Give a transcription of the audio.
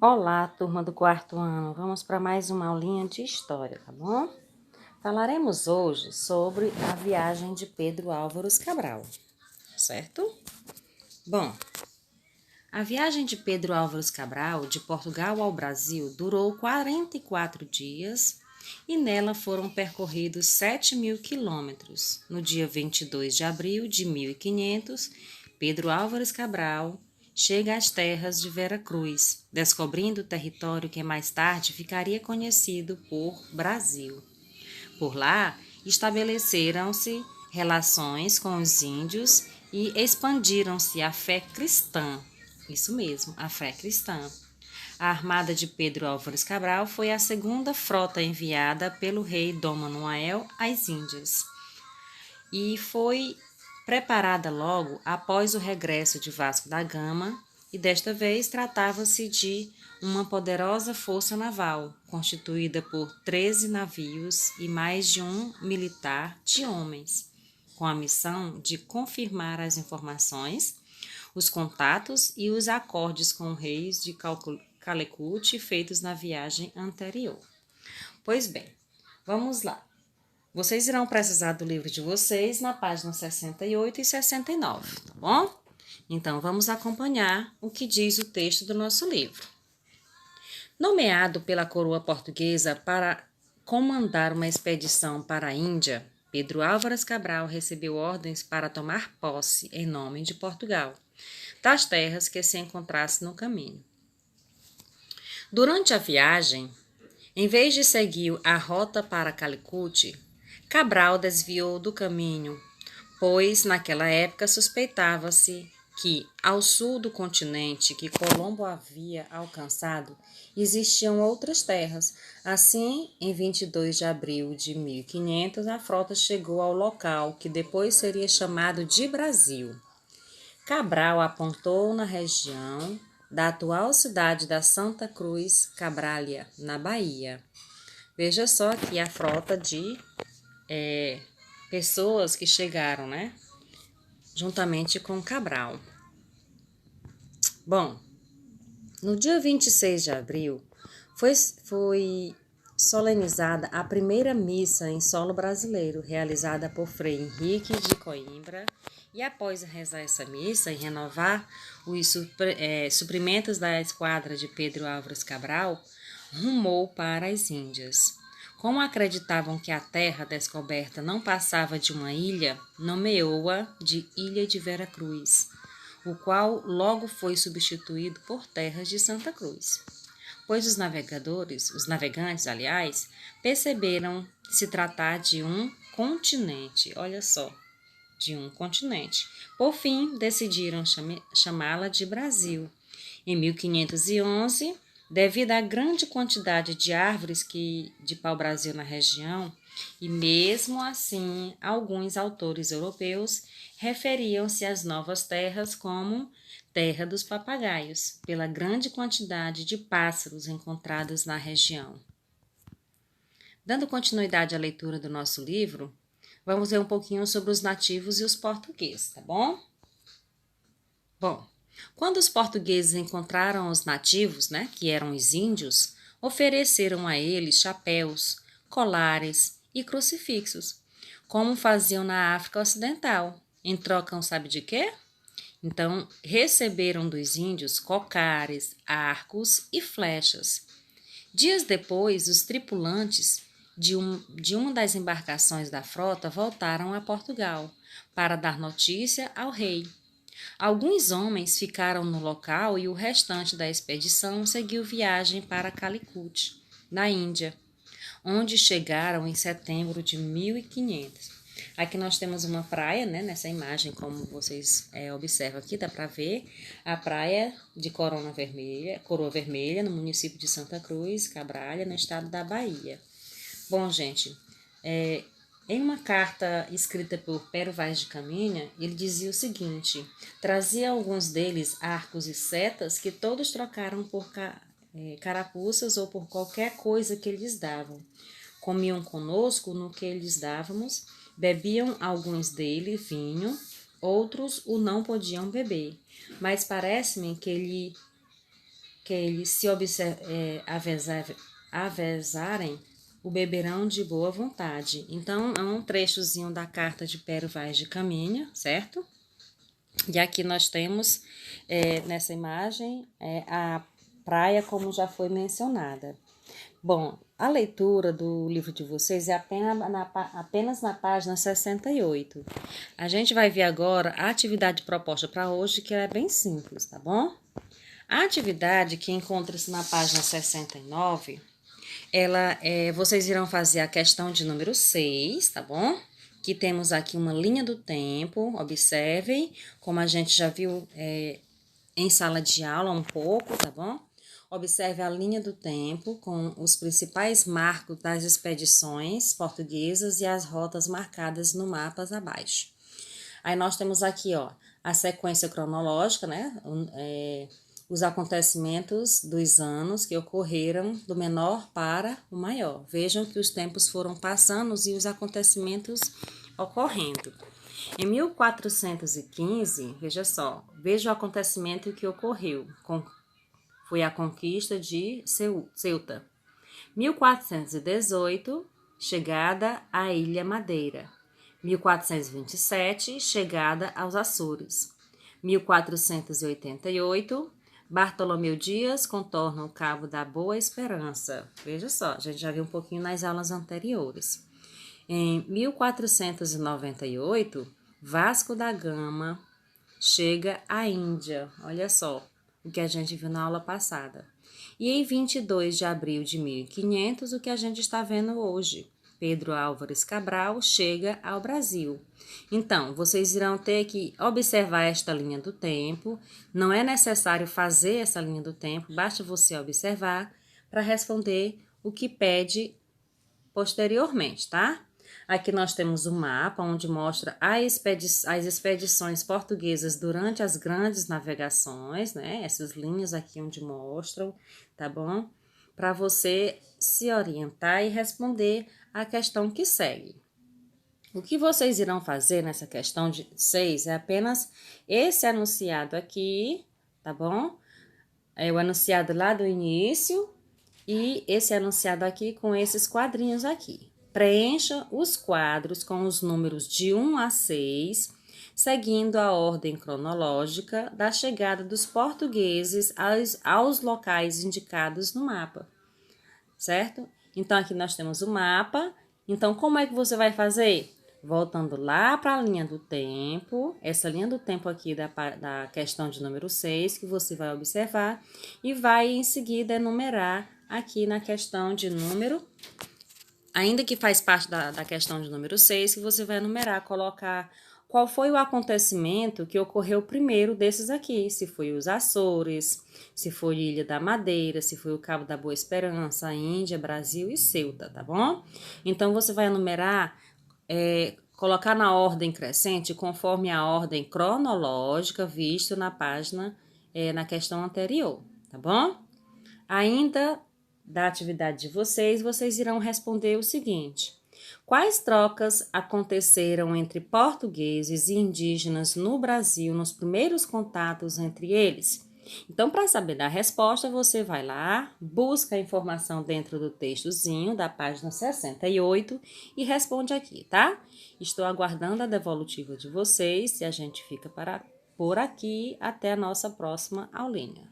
Olá, turma do quarto ano. Vamos para mais uma aulinha de história, tá bom? Falaremos hoje sobre a viagem de Pedro Álvares Cabral, certo? Bom, a viagem de Pedro Álvares Cabral de Portugal ao Brasil durou 44 dias e nela foram percorridos 7.000 quilômetros. No dia 22 de abril de 1500, Pedro Álvares Cabral chega às terras de Vera Cruz, descobrindo o território que mais tarde ficaria conhecido por Brasil. Por lá, estabeleceram-se relações com os índios e expandiram-se a fé cristã. Isso mesmo, a fé cristã. A armada de Pedro Álvares Cabral foi a segunda frota enviada pelo rei Dom Manuel às Índias e foi preparada logo após o regresso de Vasco da Gama, e desta vez tratava-se de uma poderosa força naval, constituída por 13 navios e mais de um militar de homens, com a missão de confirmar as informações, os contatos e os acordes com reis de Calecut feitos na viagem anterior. Pois bem, vamos lá. Vocês irão precisar do livro de vocês na página 68 e 69, tá bom? Então, vamos acompanhar o que diz o texto do nosso livro. Nomeado pela coroa portuguesa para comandar uma expedição para a Índia, Pedro Álvares Cabral recebeu ordens para tomar posse, em nome de Portugal, das terras que se encontrassem no caminho. Durante a viagem, em vez de seguir a rota para Calicut, Cabral desviou do caminho, pois naquela época suspeitava-se que, ao sul do continente que Colombo havia alcançado, existiam outras terras. Assim, em 22 de abril de 1500, a frota chegou ao local que depois seria chamado de Brasil. Cabral apontou na região da atual cidade da Santa Cruz Cabrália, na Bahia. Veja só aqui a frota de pessoas que chegaram, né? Juntamente com Cabral. Bom, no dia 26 de abril foi solenizada a primeira missa em solo brasileiro, realizada por Frei Henrique de Coimbra, e após rezar essa missa e renovar os suprimentos da esquadra de Pedro Álvares Cabral, rumou para as Índias. Como acreditavam que a terra descoberta não passava de uma ilha, nomeou-a de Ilha de Vera Cruz, o qual logo foi substituído por terras de Santa Cruz. Pois os navegantes, aliás, perceberam se tratar de um continente, olha só, de um continente. Por fim, decidiram chamá-la de Brasil. Em 1511, devido à grande quantidade de árvores de pau-brasil na região, e mesmo assim, alguns autores europeus referiam-se às novas terras como Terra dos Papagaios, pela grande quantidade de pássaros encontrados na região. Dando continuidade à leitura do nosso livro, vamos ver um pouquinho sobre os nativos e os portugueses, tá bom? Bom, quando os portugueses encontraram os nativos, né, que eram os índios, ofereceram a eles chapéus, colares e crucifixos, como faziam na África Ocidental. Em troca, sabe de quê? Então, receberam dos índios cocares, arcos e flechas. Dias depois, os tripulantes de uma das embarcações da frota voltaram a Portugal para dar notícia ao rei. Alguns homens ficaram no local e o restante da expedição seguiu viagem para Calicut, na Índia, onde chegaram em setembro de 1500. Aqui nós temos uma praia, né, nessa imagem, como vocês observam aqui, dá para ver a praia de Coroa Vermelha, no município de Santa Cruz, Cabrália, no estado da Bahia. Bom, gente, em uma carta escrita por Pero Vaz de Caminha, ele dizia o seguinte: trazia alguns deles arcos e setas que todos trocaram por carapuças ou por qualquer coisa que lhes davam. Comiam conosco no que lhes dávamos, bebiam alguns dele vinho, outros o não podiam beber, mas parece-me que que eles se avezarem, o beberão de boa vontade. Então, é um trechozinho da carta de Pero Vaz de Caminha, certo? E aqui nós temos, nessa imagem, a praia como já foi mencionada. Bom, a leitura do livro de vocês é apenas na página 68. A gente vai ver agora a atividade proposta para hoje, que é bem simples, tá bom? A atividade que encontra-se na página 69, vocês irão fazer a questão de número 6, tá bom? Que temos aqui uma linha do tempo, observem, como a gente já viu em sala de aula um pouco, tá bom? Observe a linha do tempo com os principais marcos das expedições portuguesas e as rotas marcadas no mapa abaixo. Aí nós temos aqui, ó, a sequência cronológica, né? Os acontecimentos dos anos que ocorreram do menor para o maior. Vejam que os tempos foram passando e os acontecimentos ocorrendo. Em 1415, veja só, veja o acontecimento que ocorreu. Foi a conquista de Ceuta. 1418, chegada à Ilha Madeira. 1427, chegada aos Açores. 1488, Bartolomeu Dias contorna o Cabo da Boa Esperança. Veja só, a gente já viu um pouquinho nas aulas anteriores. Em 1498, Vasco da Gama chega à Índia. Olha só o que a gente viu na aula passada. E em 22 de abril de 1500, o que a gente está vendo hoje. Pedro Álvares Cabral chega ao Brasil. Então, vocês irão ter que observar esta linha do tempo. Não é necessário fazer essa linha do tempo, basta você observar para responder o que pede posteriormente, tá? Aqui nós temos um mapa onde mostra as expedições portuguesas durante as grandes navegações, né? Essas linhas aqui onde mostram, tá bom? Para você se orientar e responder a questão que segue. O que vocês irão fazer nessa questão de 6 é apenas esse enunciado aqui, tá bom? É o enunciado lá do início e esse enunciado aqui com esses quadrinhos aqui. Preencha os quadros com os números de 1 a 6, seguindo a ordem cronológica da chegada dos portugueses aos locais indicados no mapa, certo? Então, aqui nós temos o mapa. Então, como é que você vai fazer? Voltando lá para a linha do tempo, essa linha do tempo aqui da questão de número 6, que você vai observar, e vai em seguida enumerar aqui na questão de número, ainda que faz parte da questão de número 6, que você vai enumerar, colocar qual foi o acontecimento que ocorreu primeiro desses aqui, se foi os Açores, se foi Ilha da Madeira, se foi o Cabo da Boa Esperança, Índia, Brasil e Ceuta, tá bom? Então, você vai enumerar, colocar na ordem crescente conforme a ordem cronológica visto na página, na questão anterior, tá bom? Ainda da atividade de vocês irão responder o seguinte: quais trocas aconteceram entre portugueses e indígenas no Brasil nos primeiros contatos entre eles? Então, para saber da resposta, você vai lá, busca a informação dentro do textozinho da página 68 e responde aqui, tá? Estou aguardando a devolutiva de vocês e a gente fica por aqui até a nossa próxima aulinha.